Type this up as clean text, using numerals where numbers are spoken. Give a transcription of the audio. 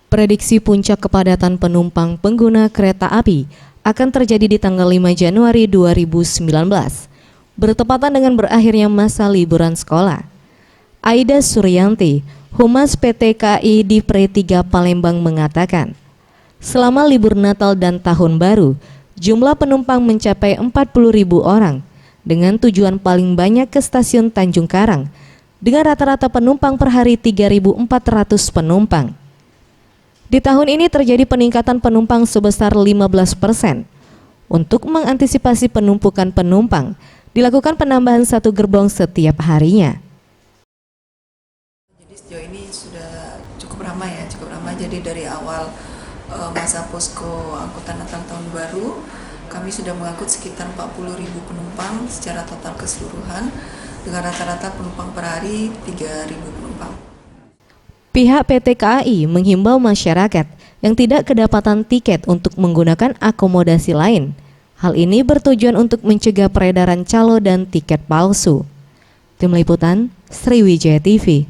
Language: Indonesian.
Prediksi puncak kepadatan penumpang pengguna kereta api akan terjadi di tanggal 5 Januari 2019, bertepatan dengan berakhirnya masa liburan sekolah. Aida Suryanti, Humas PT KAI di Pre 3 Palembang mengatakan, selama libur Natal dan Tahun Baru, jumlah penumpang mencapai 40.000 orang dengan tujuan paling banyak ke stasiun Tanjung Karang dengan rata-rata penumpang per hari 3.400 penumpang. Di tahun ini terjadi peningkatan penumpang sebesar 15%. Untuk mengantisipasi penumpukan penumpang, dilakukan penambahan 1 gerbong setiap harinya. Jadi sejauh ini sudah cukup ramai ya, Jadi dari awal masa posko angkutan Natal Tahun Baru, kami sudah mengangkut sekitar 40.000 penumpang secara total keseluruhan dengan rata-rata penumpang per hari 3.000 penumpang. Pihak PT KAI menghimbau masyarakat yang tidak kedapatan tiket untuk menggunakan akomodasi lain. Hal ini bertujuan untuk mencegah peredaran calo dan tiket palsu. Tim Liputan, Sriwijaya TV.